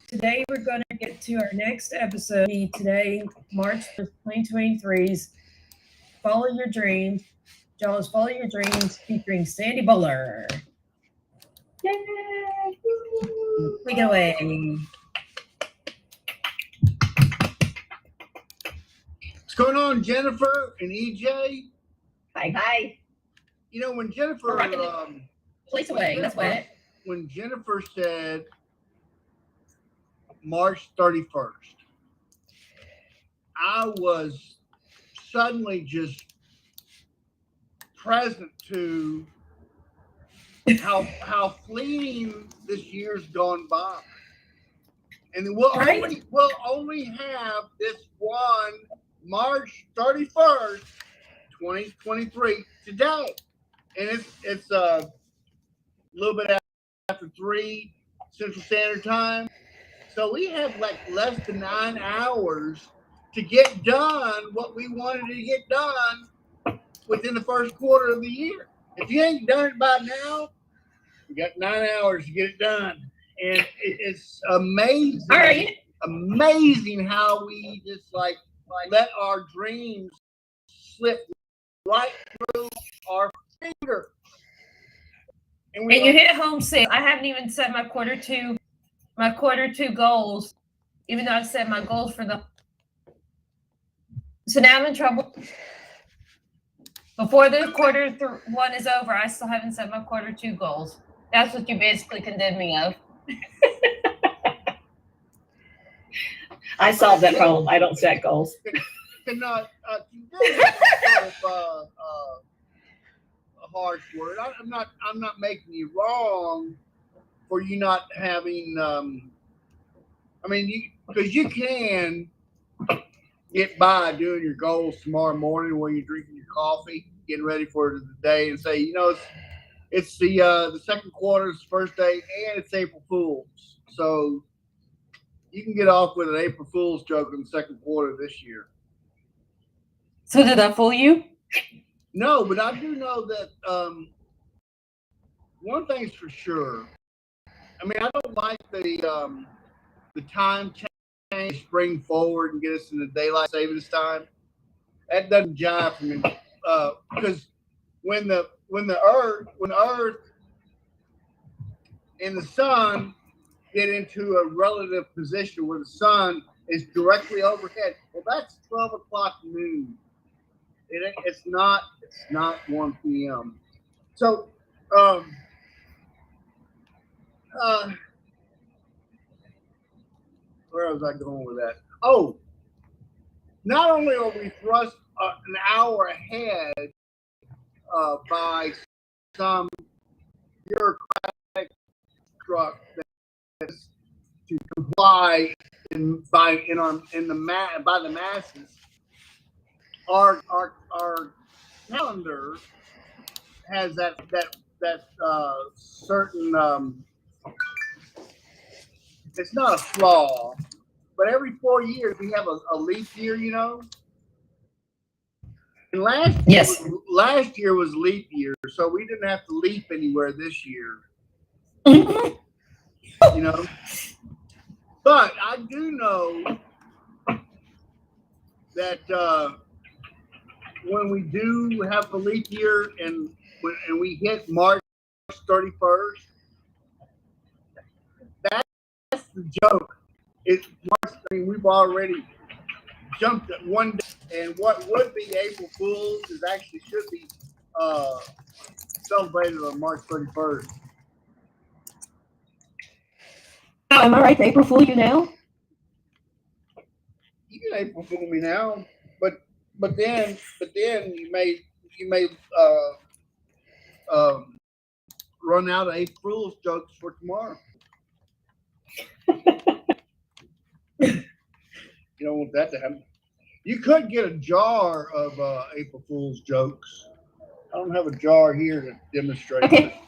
Today we're going to get to our next episode. Today, March 2023's Follow Your Dreams. Jaws Follow Your Dreams featuring Sandy Butler. Yay! Take it away. What's going on, Jennifer and EJ? Hi. You know, when Jennifer Place away. That's what. When Jennifer said March 31st, I was suddenly just present to how fleeting this year's gone by. And we'll only have this one March 31st, 2023 today. And it's a little bit after 3 Central Standard Time. So we have like less than 9 hours to get done what we wanted to get done within the first quarter of the year. If you ain't done it by now, you got 9 hours to get it done. And it's amazing. All right. Amazing how we just like let our dreams slip right through our finger. And you hit home safe. I haven't even set my quarter two goals, even though I've set my goals for the. So now I'm in trouble. Before the one is over, I still haven't set my quarter 2 goals. That's what you basically condemned me of. I solved that problem. I don't set goals. A harsh word. I'm not making you wrong for you not having. Because you can get by doing your goals tomorrow morning when you're drinking your coffee, getting ready for the day, and say, you know, it's the second quarter, it's the first day, and it's April Fool's. So you can get off with an April Fool's joke in the second quarter this year. So did that fool you? No, but I do know that one thing's for sure. I mean, I don't like the time change, spring forward and get us into daylight savings time. That doesn't jive for me because when the Earth and the sun get into a relative position where the sun is directly overhead, well, that's 12 o'clock noon. It's not 1 p.m. So where was I going with that? Oh, not only are we thrust an hour ahead by some bureaucratic truck that's to comply by the masses. Our calendar has that certain. It's not a flaw, but every 4 years we have a leap year, you know. And last year was leap year, so we didn't have to leap anywhere this year. You know, but I do know that when we do have the leap year and we hit March 31st, that's the joke. It's March. I mean, we've already jumped at one day, and what would be April Fool's should be celebrated on March 31st. Oh, am I right to April Fool you now? You can April Fool me now, but then you may run out of April Fool's jokes for tomorrow. You don't want that to happen. You could get a jar of April Fool's jokes. I don't have a jar here to demonstrate. Okay.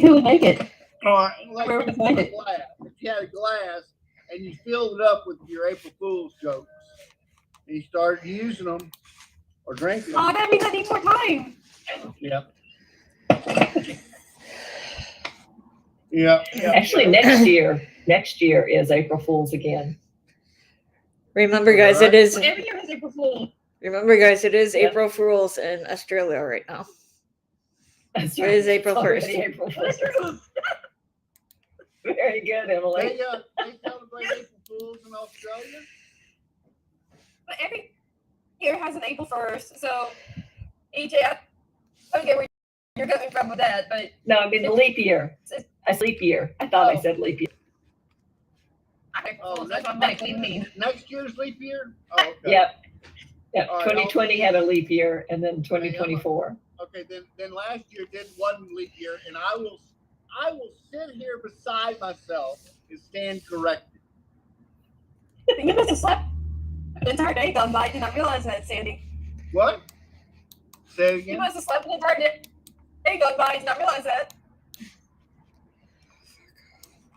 Who would make it? Like Where would I find it? Glass. If you had a glass and you filled it up with your April Fool's jokes, and you started using them or drinking them. Oh, that means I need more time. Yeah. Yeah. Actually, next year Next year is April Fool's again. Remember, guys, it is. Every year is April Fool. Remember, guys, it is Yep. April Fools in Australia right now. That's It is April It's already 1st. April 1st. Very good, Emily. They celebrate April Fools in Australia. But every year has an April 1st. So, EJ, I don't get where you're coming from with that, but No, I mean the leap year. A leap year. I thought I said leap year. April Fools, next, that's what I mean. next year's leap year? Oh, okay. Yep. All right, 2020 had a leap year, and then 2024. Okay, then last year did one leap year, and I will sit here beside myself and stand corrected. You must have slept the entire day gone by. I did not realize that, Sandy. What? Say it You again. must have slept the entire day gone by. I did not realize that.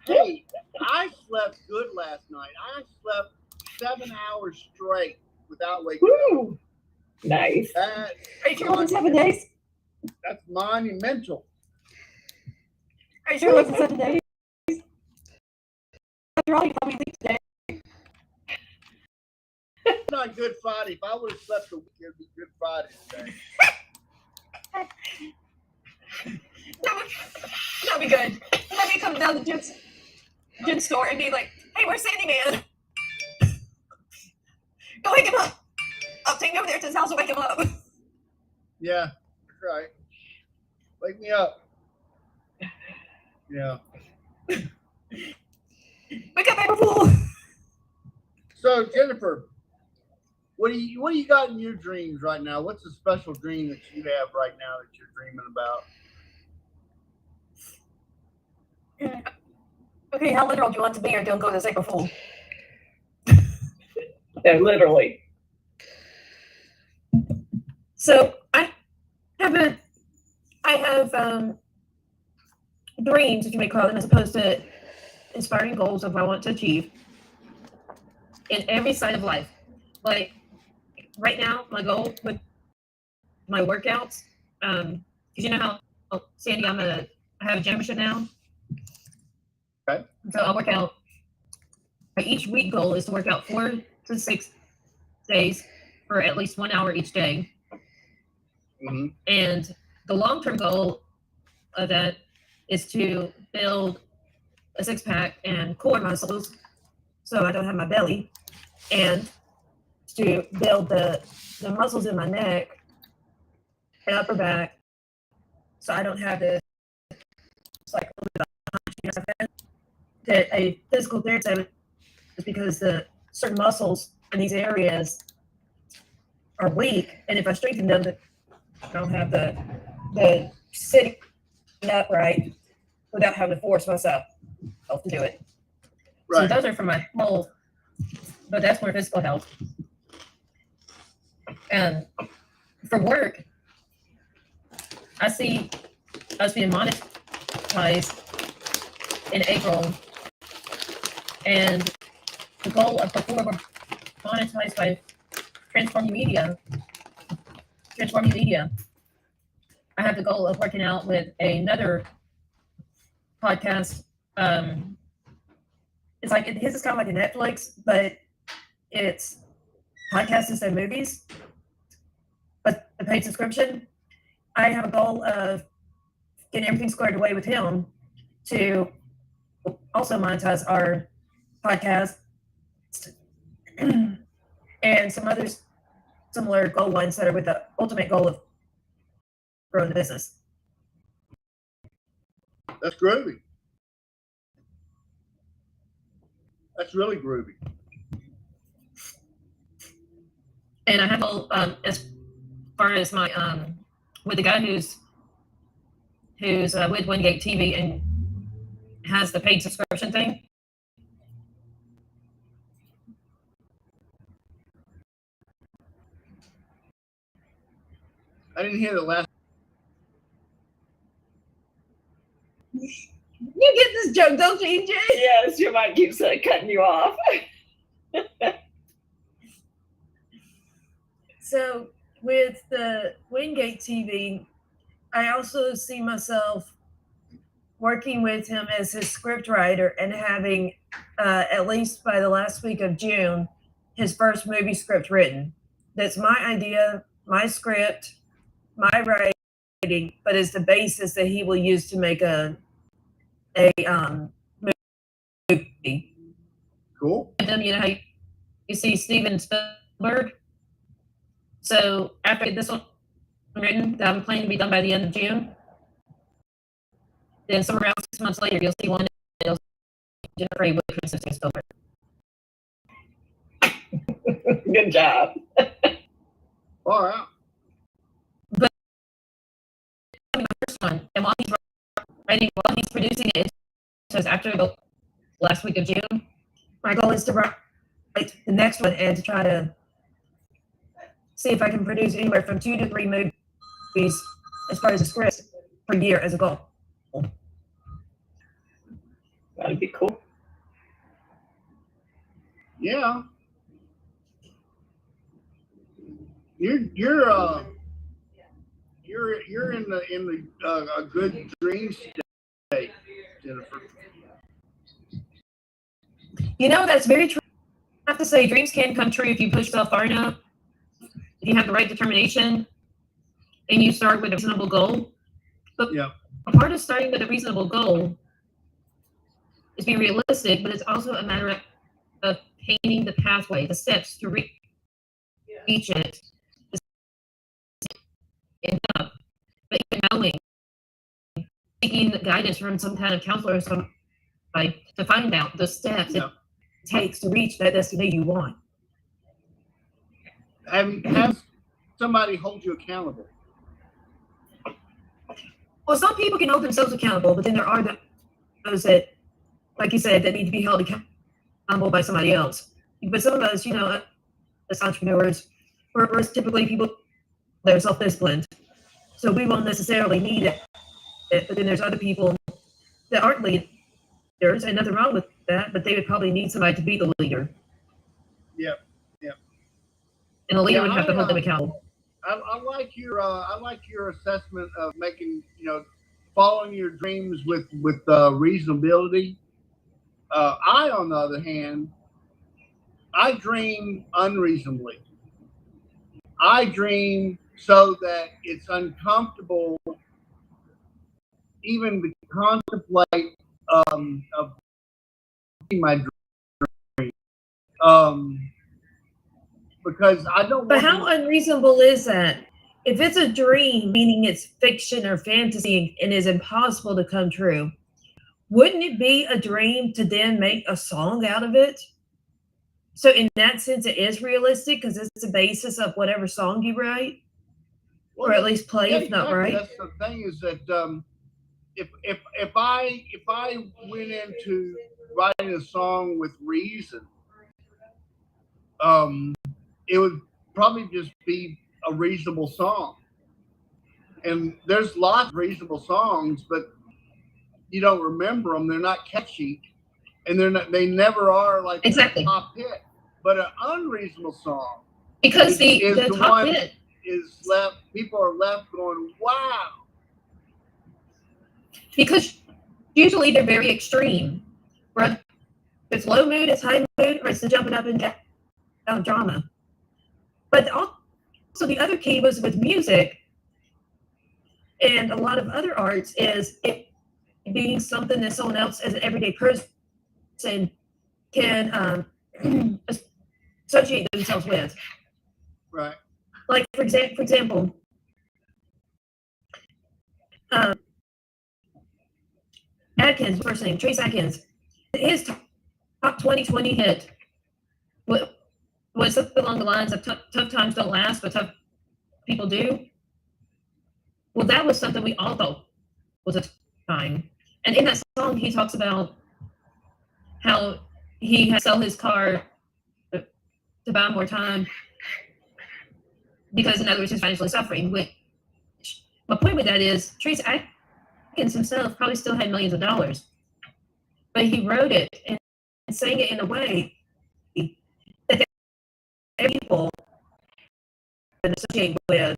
Hey, I slept good last night. I slept 7 hours straight without waking up. Woo! Nice. Are you sure it wasn't 7 days? That's monumental. Are you sure it wasn't 7 days? After all, you told me leave today. It's not Good Friday. If I would have slept a week, it would be Good Friday today. That'd be good. Let me come down to Jim's store and be like, hey, where's Sandy Man? Go wake him up. I'll take me over there to his house and wake him up. Yeah, that's right. Wake me up. Yeah. Wake up, April Fool. So Jennifer, what do you got in your dreams right now? What's the special dream that you have right now that you're dreaming about? Okay, how literal do you want to be, or don't go to this April Fool? No, literally. So I have dreams, if you may call them, as opposed to inspiring goals of what I want to achieve in every side of life. Like right now, my goal with my workouts, because you know how Sandy, I have a gym membership now. Okay. So I'll work out. My each week goal is to work out 4 to 6 days for at least 1 hour each day. Mm-hmm. And the long-term goal of that is to build a six-pack and core muscles so I don't have my belly, and to build the muscles in my neck and upper back so I don't have this like that a physical therapist is because the certain muscles in these areas are weak, and if I strengthen them, I don't have the sitting upright without having to force myself to do it. Right. So those are for my whole, but that's more physical health. And for work, I see us being monetized in April, and the goal of before we're monetized by transforming media, I have the goal of working out with another podcast. It's like his is kind of like a Netflix, but it's podcasts instead of movies, but the paid subscription. I have a goal of getting everything squared away with him to also monetize our podcast and some others similar goal ones that are with the ultimate goal of growing the business. That's groovy. That's really groovy. And I have a as far as my with the guy who's with Wingate TV and has the paid subscription thing. I didn't hear the last. You get this joke, don't you, EJ? Yes, your mic keeps cutting you off. So with the Wingate TV, I also see myself working with him as his script writer and having, at least by the last week of June, his first movie script written. That's my idea, my script, my writing, but it's the basis that he will use to make a movie. Cool. And you know how you see Steven Spielberg. So after I get this one written, that I'm planning to be done by the end of June, then somewhere around 6 months later, you'll see one that'll generate with Steven Spielberg. Good job. All right. But the first one, and while he's writing, while he's producing it, so it's after the last week of June, my goal is to write the next one and to try to see if I can produce anywhere from 2 to 3 movies as far as a script per year as a goal. That'd be cool. Yeah. You're in the a good dream state, Jennifer. You know, that's very true. I have to say, dreams can come true if you push yourself far enough, if you have the right determination, and you start with a reasonable goal. But Yeah. a part of starting with a reasonable goal is being realistic, but it's also a matter of painting the pathway, the steps to reach it, and up. But even knowing, seeking guidance from some kind of counselor or somebody to find out the steps it takes to reach that destination you want. Have somebody hold you accountable. Well, some people can hold themselves accountable, but then there are those that, like you said, that need to be held accountable by somebody else. But some of us, you know, as entrepreneurs, we're typically people that are self-disciplined. So we won't necessarily need it. But then there's other people that aren't leaders, and nothing wrong with that, but they would probably need somebody to be the leader. Yep. And the leader would have to hold them accountable. I like your assessment of making, following your dreams with reasonability. I, on the other hand, I dream unreasonably. I dream so that it's uncomfortable even to contemplate of my dream. Because I don't. But how unreasonable is that? If it's a dream, meaning it's fiction or fantasy and is impossible to come true, wouldn't it be a dream to then make a song out of it? So in that sense, it is realistic because it's the basis of whatever song you write, or at least play, if not write. That's the thing is that if I went into writing a song with reason, it would probably just be a reasonable song. And there's lots of reasonable songs, but you don't remember them. They're not catchy, and they never are like exactly a top hit. But an unreasonable song, because the top one hit is left. People are left going, "Wow!" Because usually they're very extreme. Right? It's low mood, it's high mood, or it's the jumping up and down drama. But also the other key was with music and a lot of other arts is it being something that someone else as an everyday person can associate themselves with. Right. Like for example, Adkins, first name, Trace Adkins, his top 2020 hit was something along the lines of tough times don't last, but tough people do. Well, that was something we all thought was a time. And in that song, he talks about how he had to sell his car to buy more time because, in other words, he's financially suffering. Which my point with that is, Trace Adkins himself probably still had millions of dollars, but he wrote it and sang it in a way that people that associate with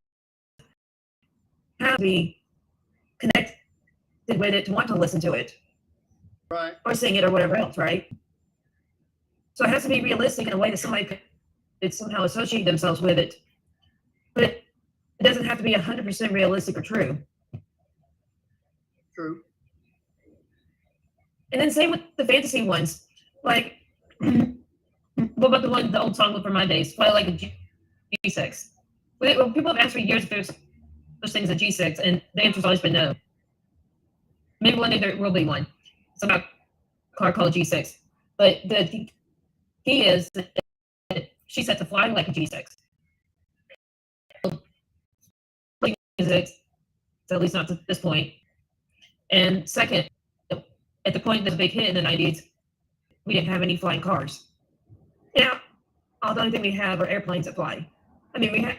have to be connected with it to want to listen to it. Right. Or sing it or whatever else, right? So it has to be realistic in a way that somebody could somehow associate themselves with it. But it doesn't have to be 100% realistic or true. True. And then same with the fantasy ones. Like, what about the old song from my days? Fly like a G6. Well, people have asked for years if there's such thing as a G6, and the answer's always been no. Maybe one day there will be one. Some car called G6. But the key is that she's set to fly like a G6. Physics, so at least not to this point. And second, at the point of the big hit in the 90s, we didn't have any flying cars. Now, all the only thing we have are airplanes that fly. I mean, we had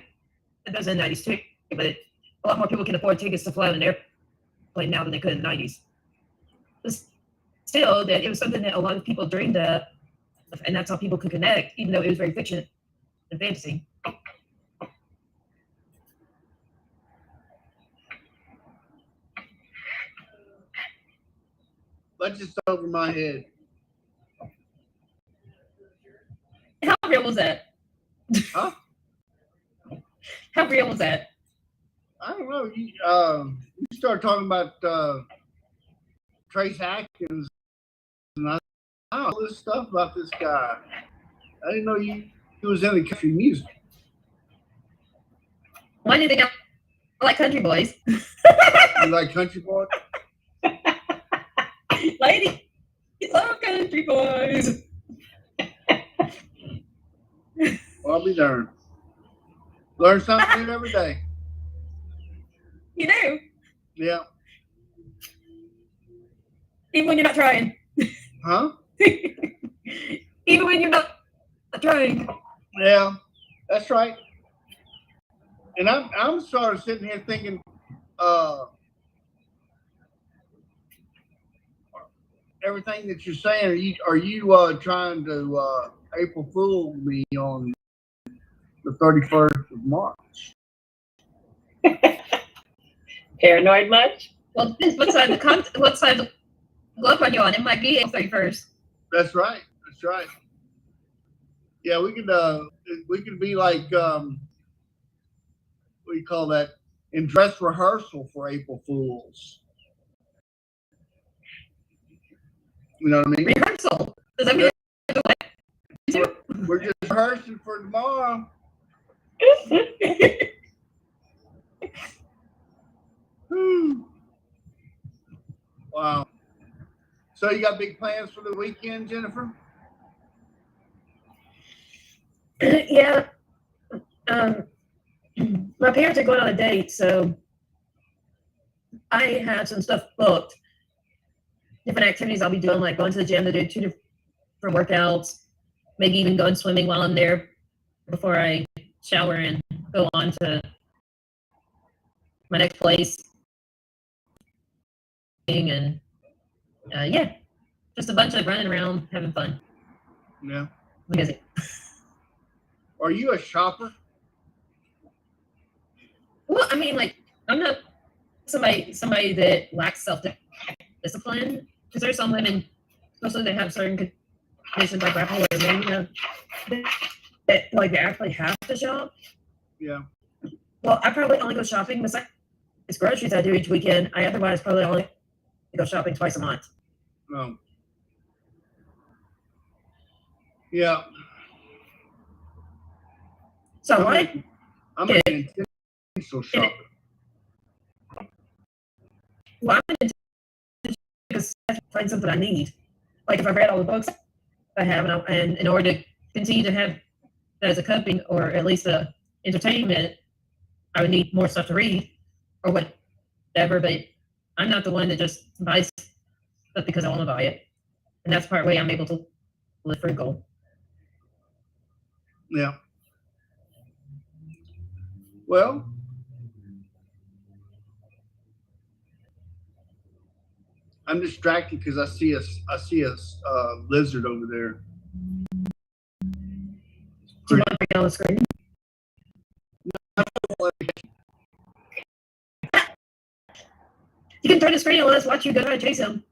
those in the 90s too, but a lot more people can afford tickets to fly on an airplane now than they could in the 90s. But still, that it was something that a lot of people dreamed of, and that's how people could connect, even though it was very fiction and fantasy. That's just over my head. How real was that? Huh? How real was that? I don't know. You start talking about Trace Atkins, and I know all this stuff about this guy. I didn't know he was into country music. Why do you think I like country boys? You like country boy? Lady, love country boys. Well, I'll be darned. Learn something new every day. You do, Yeah. even when you're not trying. Huh? Even when you're not trying. Yeah, that's right. And I'm sort of sitting here thinking, everything that you're saying, are you trying to April Fool me on the 31st of March? Paranoid much? Well, what side of the globe are you on? It might be April 31st. That's right. That's right. Yeah, we could be like what do you call that? In dress rehearsal for April Fools. You know what I mean? Rehearsal. Does that mean We're just rehearsing for tomorrow. Wow. So you got big plans for the weekend, Jennifer? Yeah. My parents are going on a date, so I have some stuff booked. Different activities I'll be doing, like going to the gym to do 2 different workouts, maybe even going swimming while I'm there before I shower and go on to my next place. And yeah, just a bunch of running around, having fun. Yeah. Busy. Are you a shopper? Well, I mean, like, I'm not somebody that lacks self-discipline, because there's some women, especially that have certain conditions like bipolar mania, that like they actually have to shop. Yeah. Well, I probably only go shopping besides groceries I do each weekend. I otherwise probably only go shopping twice a month. Oh. Yeah. So I'm an intentional shopper. Well, I'm into because I have to find something I need. Like if I've read all the books I have, and in order to continue to have that as a coping or at least a entertainment, I would need more stuff to read or whatever. But I'm not the one that just buys stuff because I want to buy it, and that's part way I'm able to live frugal. Yeah. Well, I'm distracted because I see a lizard over there. Do you want to bring it on the screen? You can turn the screen and let us watch you go try to chase him.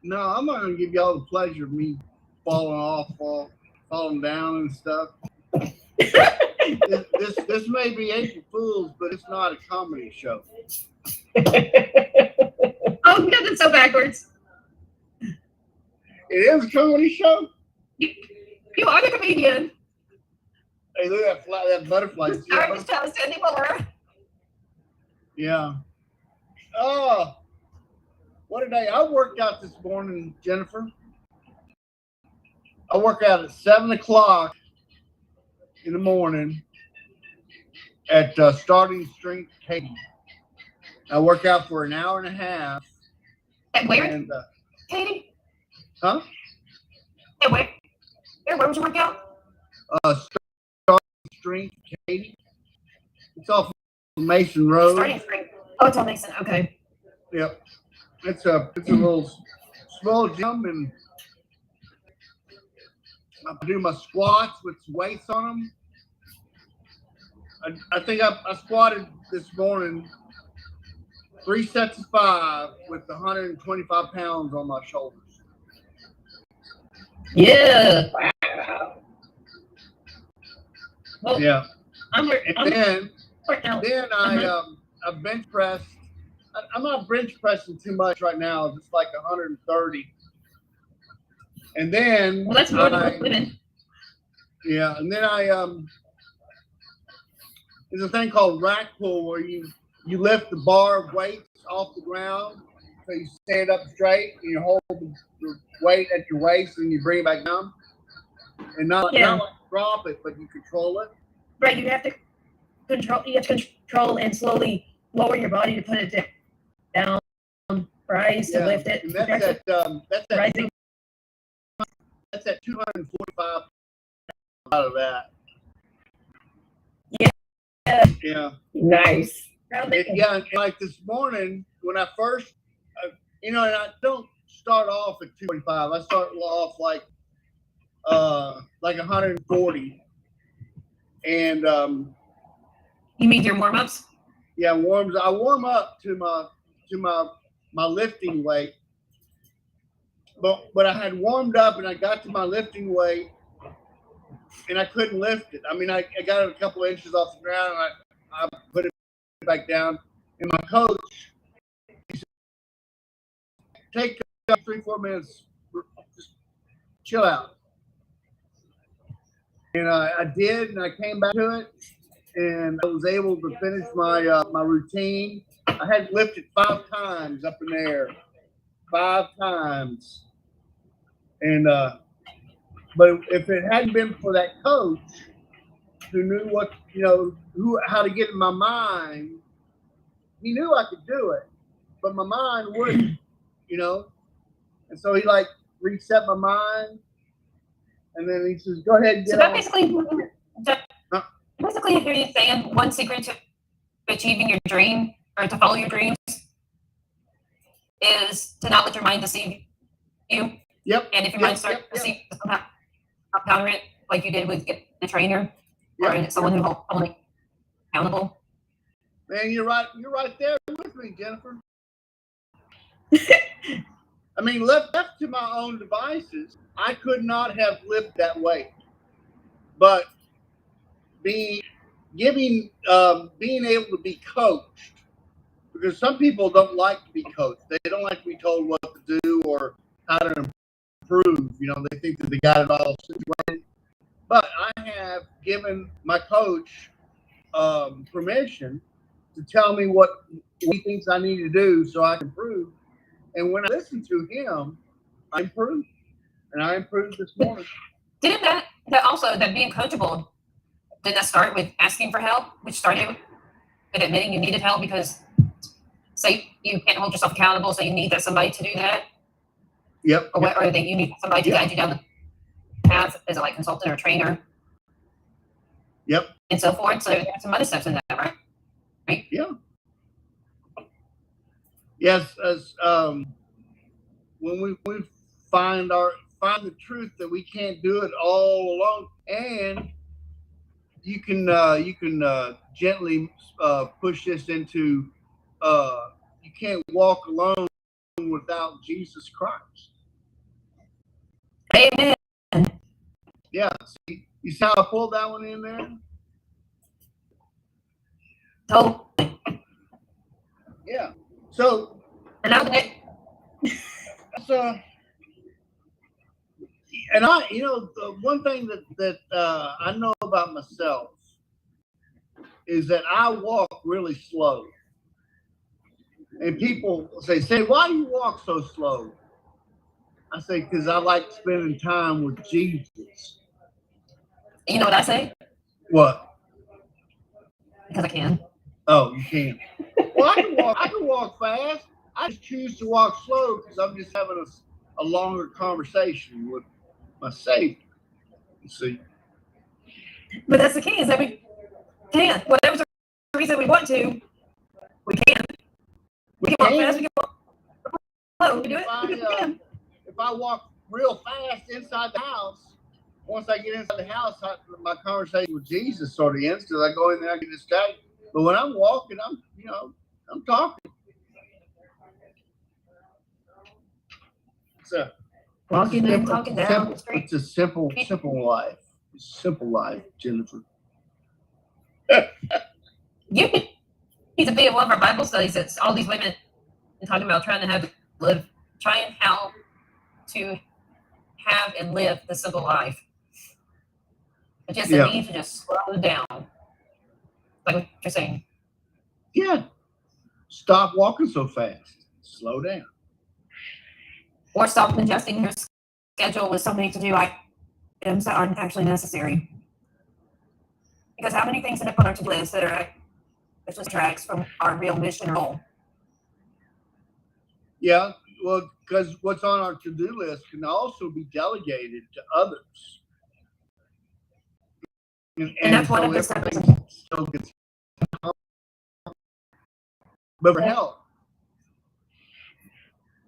No, I'm not gonna give y'all the pleasure of me falling down and stuff. this may be April Fool's, but it's not a comedy show. Oh, God, that's so backwards. It is a comedy show. You are the comedian. Hey, look at that butterfly. See that I was telling Sandy Butler. Yeah. Oh, what a day. I worked out this morning, Jennifer. I work out at 7 o'clock in the morning at Starting Strength Katie. I work out for an hour and a half. At where? And, Katie? huh? At where? Where would you work out? Starting Strength Katie. It's off Mason Road. Starting Strength. Oh, it's on Mason. Okay. Yep. It's a little small gym, and I do my squats with weights on them. I think I squatted this morning 3 sets of 5 with 125 pounds on my shoulders. Yeah. Well, Yeah. I'm Then out. I bench pressed. I'm not bench pressing too much right now, just like 130. And then Well, that's more than women. Yeah, and then there's a thing called rack pull where you lift the bar of weights off the ground, so you stand up straight and you hold the weight at your waist and you bring it back down, and not like drop it, but you control it. Right, you have to control and slowly lower your body to put it down, rise to lift it. And that's rising. That's 245 out of that. Yeah. Nice. And like this morning when I first, and I don't start off at 245. I start off like 140. And you mean your warm ups? Yeah, I warm up to my lifting weight. But I had warmed up and I got to my lifting weight and I couldn't lift it. I mean, I got it a couple of inches off the ground and I put it back down. And my coach, he said, take 3-4 minutes, just chill out. And I did, and I came back to it, and I was able to finish my my routine. I had lifted 5 times up in the air, 5 times. And but if it hadn't been for that coach who knew how to get in my mind, he knew I could do it, but my mind wouldn't, And so he reset my mind, and then he says, "Go ahead and get So that on." basically, hear you saying one secret to achieving your dream or to follow your dreams is to not let your mind deceive you. Yep. And if your mind starts to deceive, somehow counter it like you did with the trainer or someone who holds you accountable. Man, you're right there with me, Jennifer. I mean, left to my own devices, I could not have lifted that weight. But being able to be coached, because some people don't like to be coached. They don't like to be told what to do or how to improve. They think that they got it all situated. But I have given my coach permission to tell me what he thinks I need to do so I can improve. And when I listen to him, I improve. And I improved this morning. Didn't that being coachable, did that start with asking for help, which started with admitting you needed help because, say, you can't hold yourself accountable, so you need somebody to do that? Yep. Or that you need somebody to guide you down the path as a consultant or trainer? Yep. And so forth. So there's some other steps in that, right? Yeah. Yes, as when we find the truth that we can't do it all alone, and you can gently push this into you can't walk alone without Jesus Christ. Amen. Yeah. See, you see how I pulled that one in there? Totally. Yeah. So And I that's and I, the one thing that I know about myself is that I walk really slow. And people say, why do you walk so slow? I say, because I like spending time with Jesus. you know what I say? What? Because I can. Oh, you can. Well, I can walk fast. I just choose to walk slow because I'm just having a longer conversation with my Savior. You see? But that's the key, is that we can. Whatever's the reason we want to, we can. We can walk fast, we can walk slow. We do it. If I walk real fast inside the house, once I get inside the house, my conversation with Jesus sort of ends because I go in there, I get distracted. But when I'm walking, I'm talking. Walking and talking down the street. It's a simple life. Simple life, Jennifer. You need to be at one of our Bible studies. It's all these women talking about trying how to have and live the simple life. It just means to just slow down. Like what you're saying. Yeah. Stop walking so fast. Slow down. Or stop adjusting your schedule with something to do items that aren't actually necessary. Because how many things end up on our to-do list that are just tracks from our real mission or goal? Yeah, well, because what's on our to-do list can also be delegated to others. And that's one of the steps. Still gets, but for help.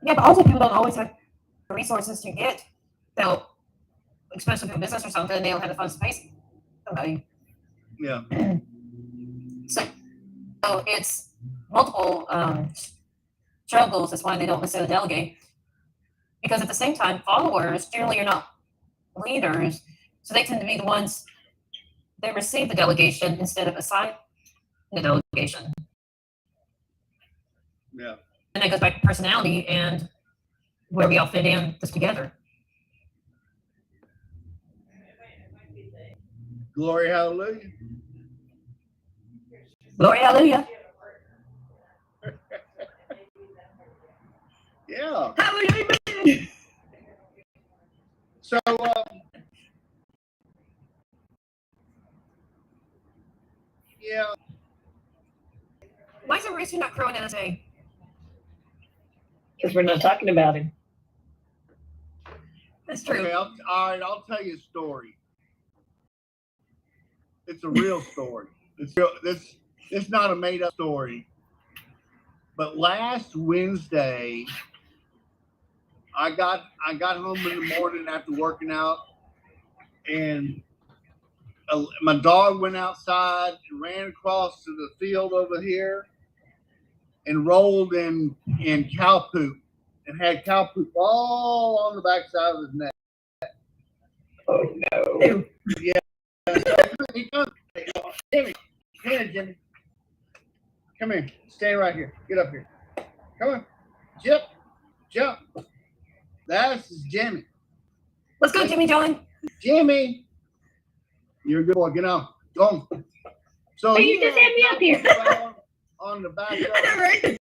Yeah, but also people don't always have the resources to get help, especially for business or something. They don't have the funds to pay somebody. Yeah. So it's multiple struggles. That's why they don't necessarily delegate. Because at the same time, followers generally are not leaders, so they tend to be the ones that receive the delegation instead of assign the delegation. Yeah. And that goes back to personality and where we all fit in this together. Glory, hallelujah. Glory, hallelujah. Yeah. Hallelujah, amen. So, yeah. Why is the rooster not crowing in today? Because we're not talking about him. That's true. Okay, I'll tell you a story. It's a real story. It's not a made-up story. But last Wednesday, I got home in the morning after working out, and my dog went outside and ran across to the field over here and rolled in cow poop and had cow poop all on the backside of his neck. Oh no. Yeah. He comes. Jimmy. Come here, Jimmy. Come here. Stand right here. Get up here. Come on. Jump. That's Jimmy. Let's go, Jimmy John. Jimmy. You're a good boy. Get on. Go on. So you just had me up here. On the backyard.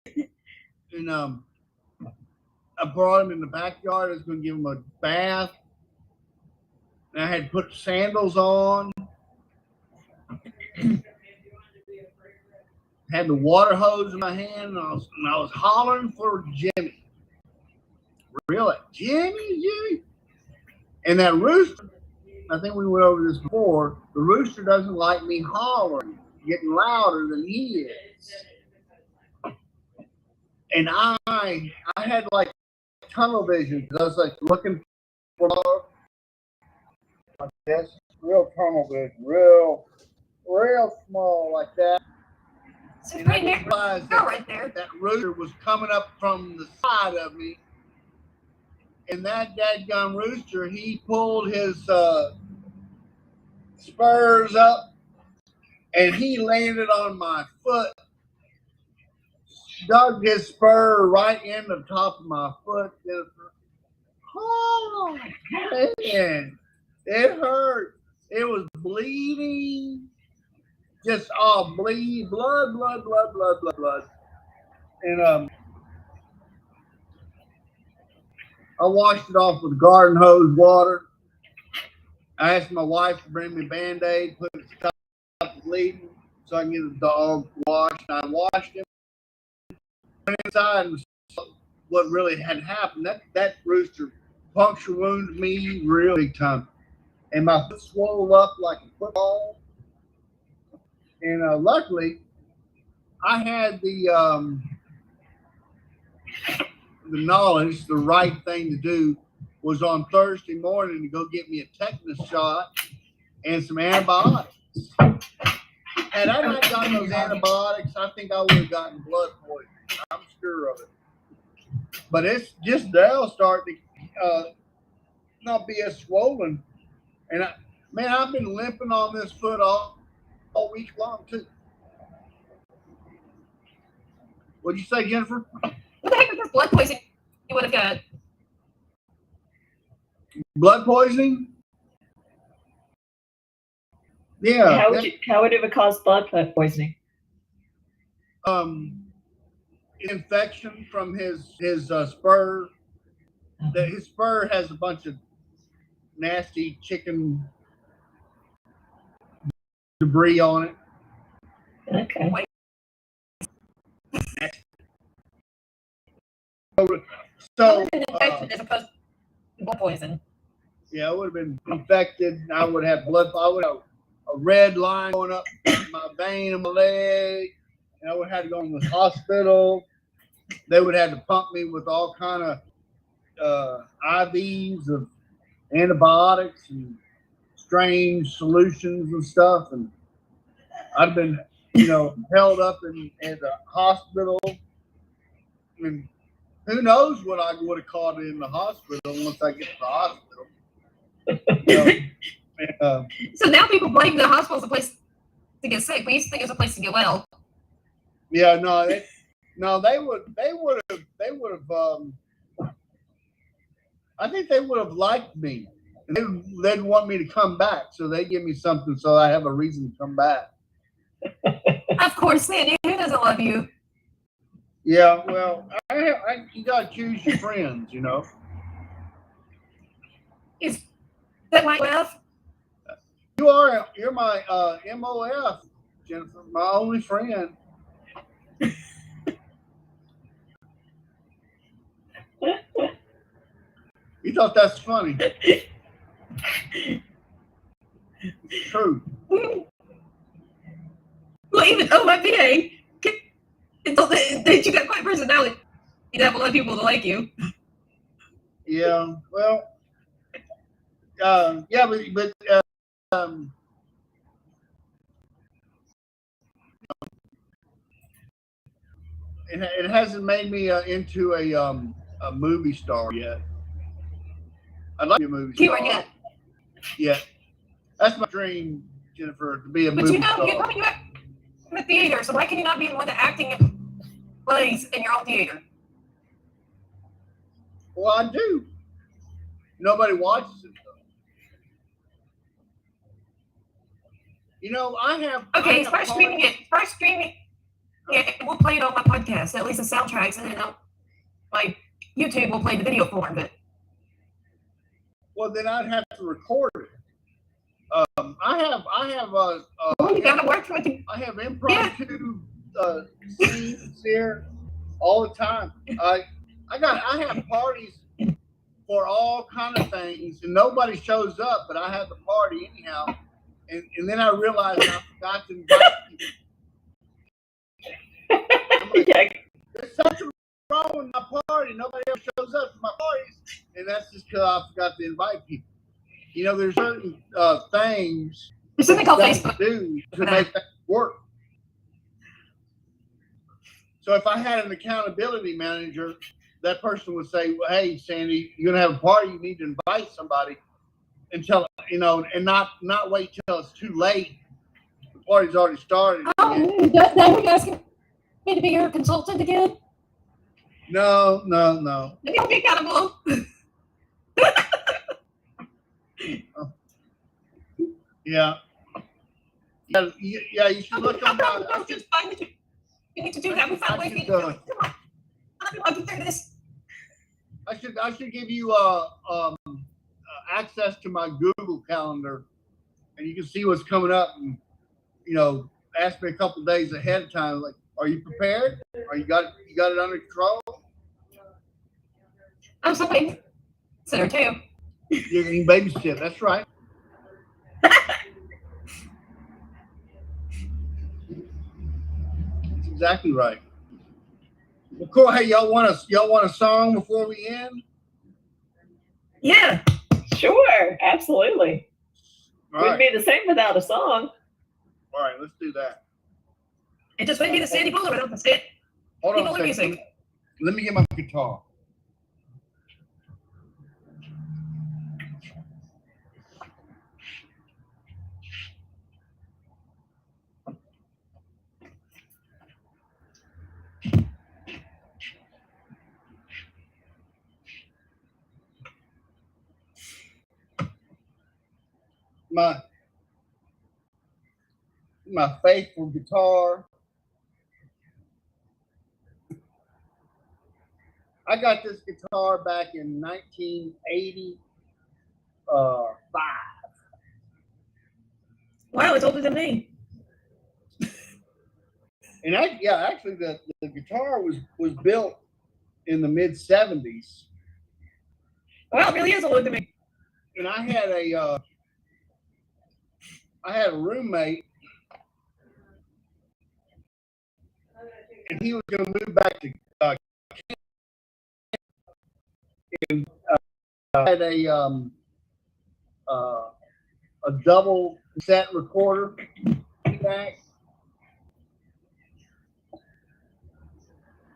And I brought him in the backyard. I was going to give him a bath. And I had put sandals on. Had the water hose in my hand, and I was hollering for Jimmy. Really, Jimmy. And that rooster, I think we went over this before. The rooster doesn't like me hollering, getting louder than he is. And I had like tunnel vision because I was like looking for like this, real tunnel vision, real small like that. So And I right there, didn't realize girl right there. that rooster was coming up from the side of me. And that dadgum rooster, he pulled his spurs up and he landed on my foot, dug his spur right in the top of my foot. Oh, man, it hurt. It was bleeding. Just bleed, blood. And I washed it off with garden hose water. I asked my wife to bring me a Band-Aid, put it to stop the bleeding so I can get the dog washed. I washed him. Went inside and saw what really had happened. That rooster puncture wounded me really time. And my foot swelled up like a football. And luckily, I had the knowledge, the right thing to do was on Thursday morning to go get me a tetanus shot and some antibiotics. Had I not gotten those antibiotics, I think I would have gotten blood poisoning. I'm sure of it. But it's just now starting to not be as swollen. And I've been limping on this foot all week long too. What'd you say, Jennifer? What the heck was this blood poisoning you would have got? Blood poisoning? Yeah. How would it have caused blood poisoning? Infection from his spur. His spur has a bunch of nasty chicken debris on it. Okay. So Infection as opposed to blood poison. yeah, I would have been infected. I would have blood. I would have a red line going up my vein in my leg, and I would have to go in the hospital. They would have to pump me with all kind of IVs of antibiotics and strange solutions and stuff. And I've been, held up in the hospital. And who knows what I would have caught in the hospital once I get to the hospital. So now people blame the hospital as a place to get sick. We used to think it was a place to get well. Yeah, they would have. I think they would have liked me, and they'd want me to come back. So they give me something so I have a reason to come back. Of course, Sandy, who doesn't love you? Yeah, well, you gotta choose your friends, Is that my love? You're my MOF, Jennifer, my only friend. You thought that's funny? It's true. Well, even OMBA, that you got quite a personality. You have a lot of people to like you. Yeah, well, yeah, but it hasn't made me into a movie star yet. I'd like to be a movie star. Keyword yet. Yeah, that's my dream, Jennifer, to be a But movie star. you act in the theater, so why can you not be the one that acting in plays in your own theater? Well, I do. Nobody watches it though. I have. Okay, start streaming it. Start streaming it. We'll play it on my podcast, at least the soundtracks, and then my YouTube will play the video form of it. Well, then I'd have to record it. I have impromptu scenes here all the time. I have parties for all kind of things, and nobody shows up, but I have the party anyhow. And then I realized I forgot to invite people. Like, there's something wrong with my party. Nobody else shows up to my parties, and that's just because I forgot to invite people. There's certain things there's something called Facebook do to make that work. So if I had an accountability manager, that person would say, well, hey, Sandy, you're going to have a party. You need to invite somebody until, and not wait till it's too late. The party's already started. Now you're asking me to be your consultant again? No. Maybe I'll be accountable. Yeah. Yeah, you should look on my... I just find that you need to do that. We found a way to do it. Come on. I'll get through this. I should give you access to my Google Calendar, and you can see what's coming up. And ask me a couple days ahead of time. Like, are you prepared? Are you got it under control? I'm so babysitter too. You can babysit. That's right. That's exactly right. Well, cool. Hey, y'all want a song before we end? Yeah. Sure, absolutely. All Wouldn't right. be the same without a song. All right, let's do that. It just wouldn't be the Sandy Butler without the Sandy Hold on a Butler second. music. Let me get my guitar. My faithful guitar. I got this guitar back in 1985. Wow, it's older than me. And actually the guitar was built in the mid 70s. Wow, it really is older than me. And I had a roommate, and he was going to move back to and had a double cassette recorder back.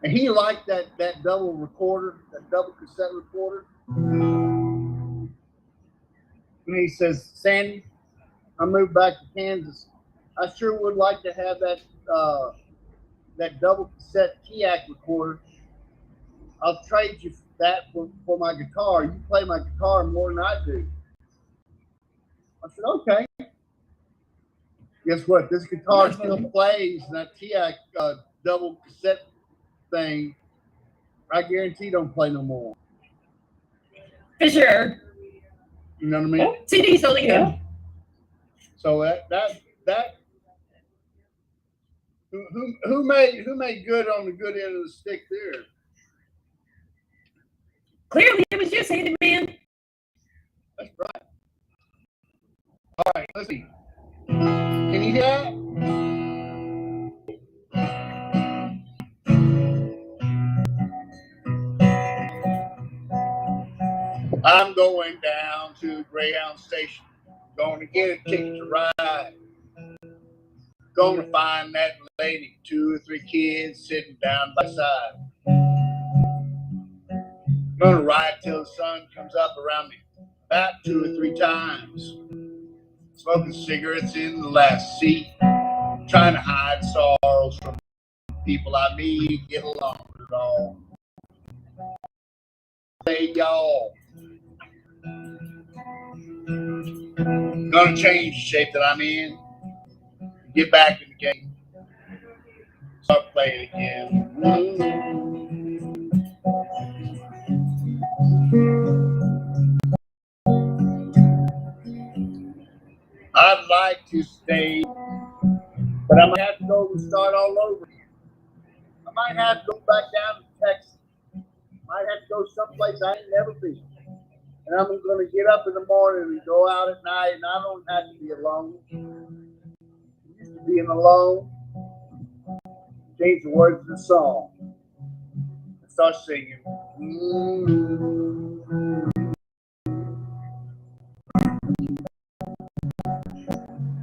And he liked that double recorder, that double cassette recorder. And he says, Sandy, I moved back to Kansas. I sure would like to have that double cassette Tiac recorder. I'll trade you that for my guitar. You play my guitar more than I do. I said, okay. Guess what? This guitar still plays, and that Tiac double cassette thing, I guarantee don't play no more. For sure. You know what I mean? CD's only good. So that who made good on the good end of the stick there? Clearly, it was you, Sandy Man. That's right. All right, let's see. Can you hear that? I'm going down to Greyhound Station. Going to get a ticket to ride. Going to find that lady, 2 or 3 kids sitting down by the side. Going to ride till the sun comes up around me about 2 or 3 times. Smoking cigarettes in the last seat. Trying to hide sorrows from people I meet, get along with it all. Hey, y'all. Gonna change the shape that I'm in. Get back in the game. Start playing again. I'd like to stay, but I might have to go and start all over again. I might have to go back down to Texas. Might have to go someplace I ain't never been. And I'm going to get up in the morning and go out at night, and I don't have to be alone. Used to being alone. Change the words of the song. And start singing.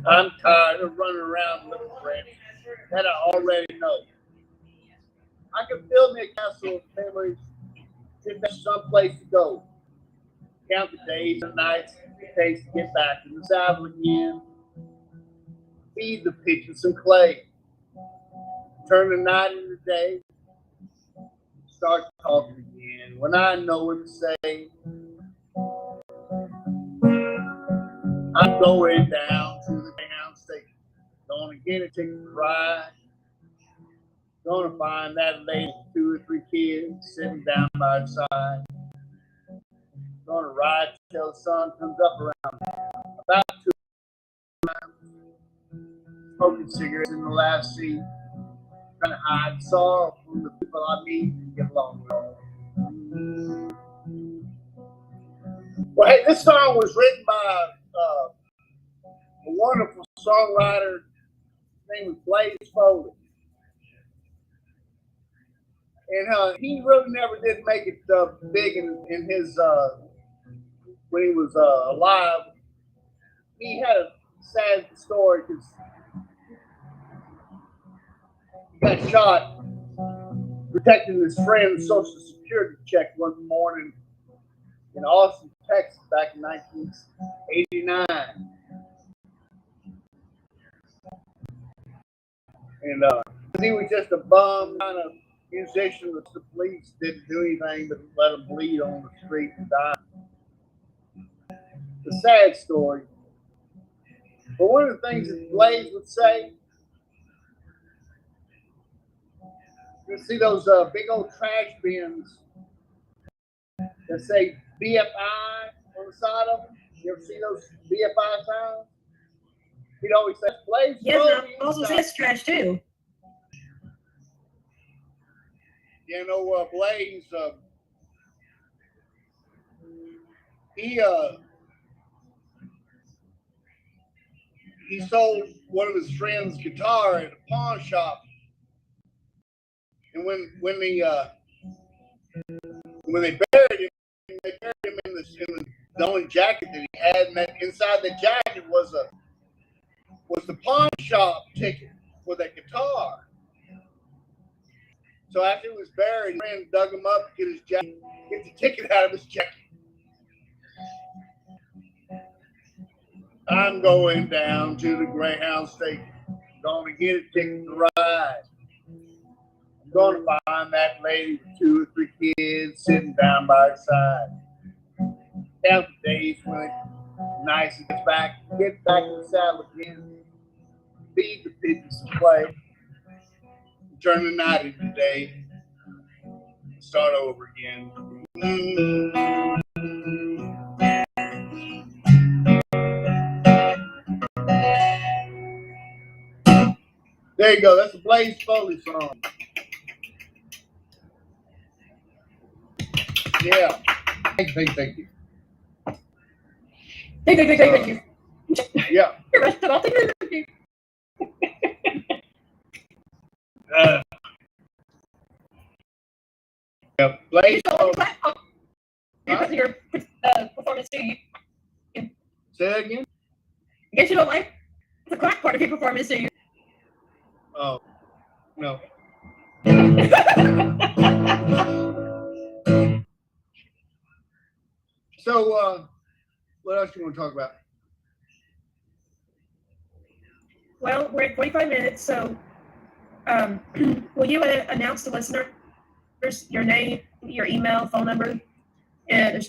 I'm tired of running around looking for answers that I already know. I can build me a castle of memories. If there's some place to go. Count the days and nights it takes to get back in the saddle again. Feed the pigeons some clay. Turn the night into day. Start talking again. When I know what to say, I'm going down to the Greyhound station. Gonna get a ticket to ride. Gonna find that lady with 2 or 3 kids sitting down by her side. Gonna ride till the sun comes up around about 2 times. Smoking cigarettes in the last seat. Trying to hide sorrow from the people I meet and get along with all. Well, hey, this song was written by a wonderful songwriter. His name was Blaze Foley. And he really never did make it big in his when he was alive. He had a sad story because he got shot protecting his friend's Social Security check one morning in Austin, Texas, back in 1989. And he was just a bum kind of musician that the police didn't do anything but let him bleed on the street and die. It's a sad story. But one of the things that Blaze would say, you see those big old trash bins that say BFI on the side of them? You ever see those BFI signs? He'd always say, Blaze. Yeah, also says trash too. You know, Blaze, he sold one of his friend's guitar at a pawn shop, and when they buried him, they buried him in the only jacket that he had, and that inside the jacket was the pawn shop ticket for that guitar. So after he was buried, his friend dug him up to get the ticket out of his jacket. I'm going down to the Greyhound station. Gonna get a ticket to ride. I'm gonna find that lady with 2 or 3 kids sitting down by her side. Count the days when it's nice and get back in the saddle again. Feed the pigeons some play. Turn the night into day. Start over again. There you go. That's a Blaze Foley song. Yeah. Thank you. Thank you. Yeah. Yeah. Blaze Foley. Your performance too. Say that again? I guess you don't like the clap part of your performance, do you? Oh, no. So, what else do you want to talk about? Well, we're at 45 minutes, so will you announce to listeners your name, your email, phone number, and a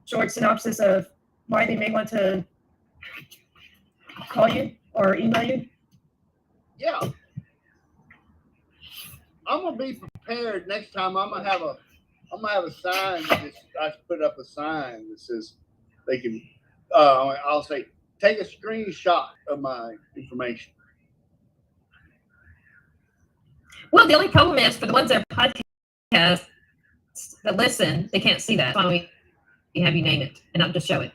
short synopsis of why they may want to call you or email you? Yeah. I'm gonna be prepared next time. I'm gonna have a sign I put up a sign that says they can. I'll say take a screenshot of my information. Well, the only problem is for the ones that are podcasts that listen, they can't see that. That's why we have you name it and not just show it.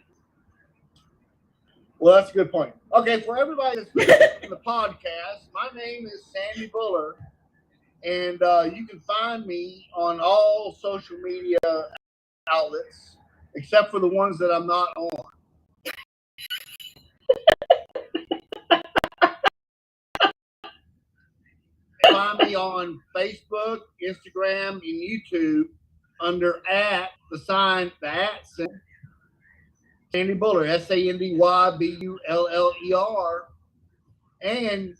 Well, that's a good point. Okay, for everybody that's listening to the podcast, my name is Sandy Butler, and you can find me on all social media outlets except for the ones that I'm not on. find me on Facebook, Instagram, and YouTube under @ Sandy Buller, SandyBuller. And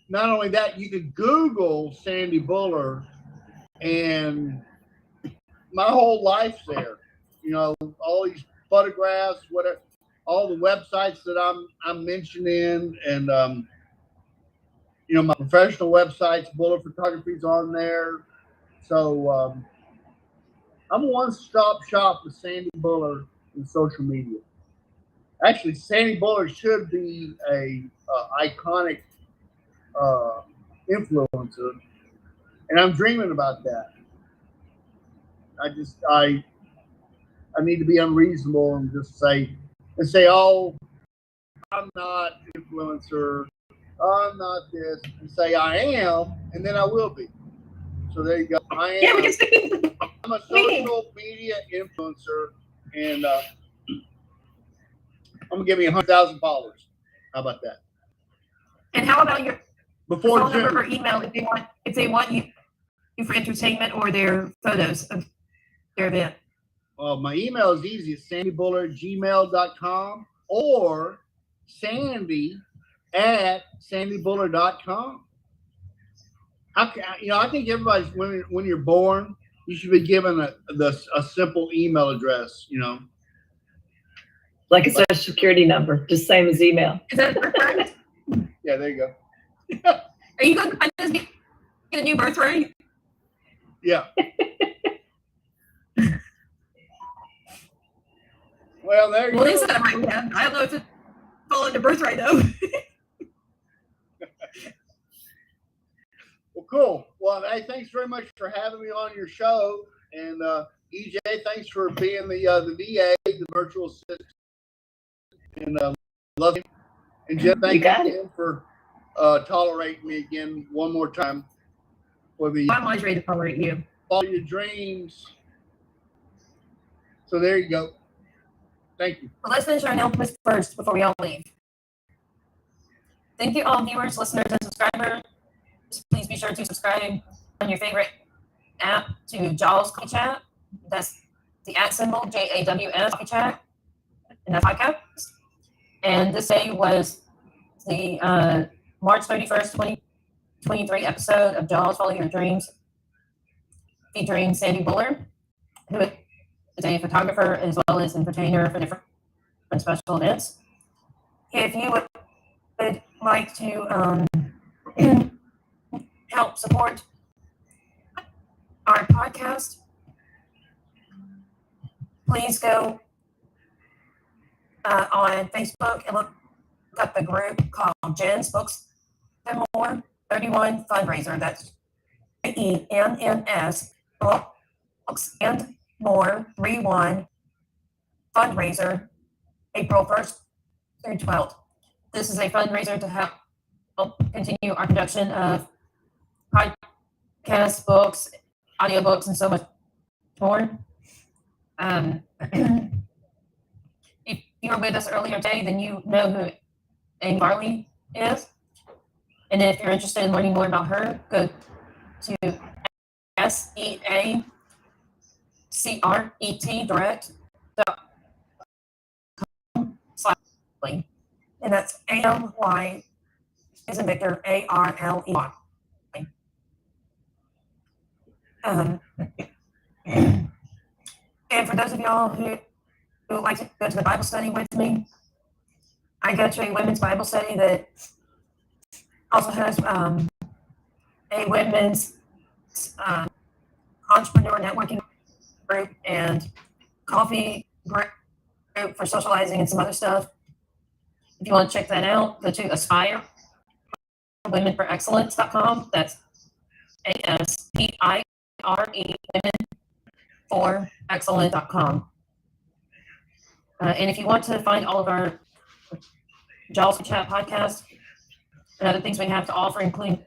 not only that, you can Google Sandy Buller, and my whole life's there. You know, all these photographs, whatever, all the websites that I'm mentioning, and you know, my professional websites, Buller Photography's on there. So I'm a one-stop shop with Sandy Buller in social media. Actually, Sandy Buller should be a iconic influencer, and I'm dreaming about that. I need to be unreasonable and just say, oh, I'm not an influencer, I'm not this, and say I am, and then I will be. So there you go. I am. Yeah, we can see. I'm a social media influencer, and I'm gonna give you 100,000 followers. How about that? And how about your Before phone June. number or email if they want you for entertainment or their photos of their event? My email is easy. It's sandybuller@gmail.com or sandy@sandybuller.com. I think everybody's when you're born, you should be given a simple email address. You know, Like a social security number, just same as email. Is that correct? Yeah, there you go. Are you going to get a new birth rate? Yeah. Well, there you Well, go. is that right? Yeah. I don't know if it's falling to birth rate though. Well, cool. Well, hey, thanks very much for having me on your show, and EJ, thanks for being the VA, the virtual assistant, and love you. And Jim, thank you again for tolerating me again one more time for the. I'm always ready to tolerate you. Follow your dreams. So there you go. Thank you. Well, let's finish our announcements first before we all leave. Thank you, all viewers, listeners, and subscribers. Please be sure to subscribe on your favorite app to Jaws Coffee Chat. That's the @ symbol, JAWS Coffee Chat, and that's podcast. And this day was the March 31st, 2023 episode of Jaws Follow Your Dreams, featuring Sandy Buller, who is a photographer as well as entertainer for different special events. If you would like to help support our podcast, please go on Facebook and look up the group called Jen's Books and More 31 Fundraiser. That's ENNS Books and More 31 Fundraiser, April 1st through 12th. This is a fundraiser to help continue our production of podcasts, books, audiobooks, and so much more. If you were with us earlier today, then you know who Amy Varley is. And if you're interested in learning more about her, go to SEACRET direct.com/, and that's AMY is in Victor, ARLEY. And for those of y'all who would like to go to the Bible study with me, I go to a women's Bible study that also has a women's entrepreneur networking group and coffee group for socializing and some other stuff. If you want to check that out, go to Aspire womenforexcellence.com. That's ASPIRE women4excellence.com. And if you want to find all of our Jaws Chat podcasts and other things we have to offer, including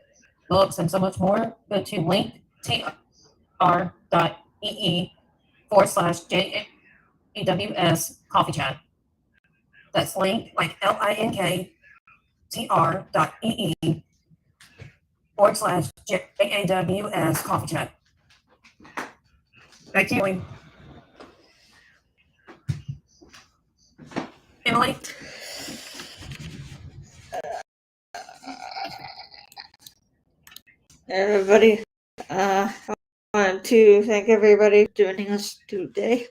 books and so much more, go to linktr.ee/JAWS Coffee Chat. That's link like linktr.ee/JAWS JAWS coffee chat. Back to you, Emily. Everybody, I want to thank everybody for joining us today.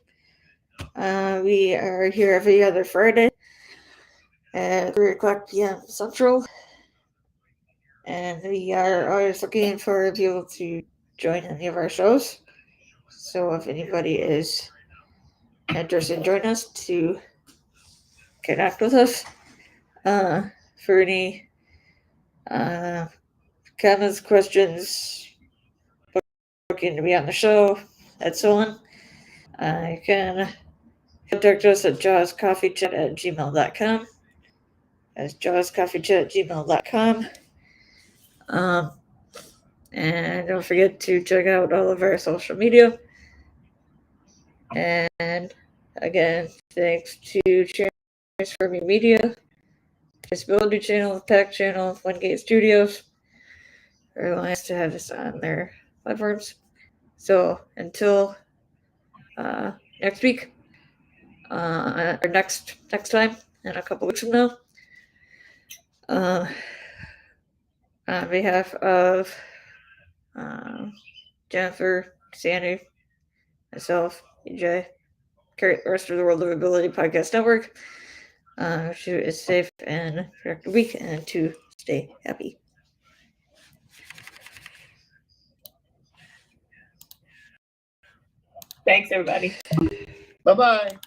We are here every other Friday at 3 o'clock p.m. Central. And we are always looking for people to join any of our shows. So if anybody is interested in joining us, to connect with us. For any comments, questions, looking to be on the show, and so on, you can contact us at jawscoffeechat@gmail.com. That's jawscoffeechat@gmail.com. And don't forget to check out all of our social media. And again, thanks to Transforming Media, Disability Channel, Pack Channel, Wingate Studios. Very nice to have us on their platforms. So until next week, or next time, in a couple weeks from now, on behalf of Jennifer, Sandy, myself, EJ, the rest of the World of Ability Podcast Network, wish you a safe and productive week and to stay happy. Thanks, everybody. Bye-bye.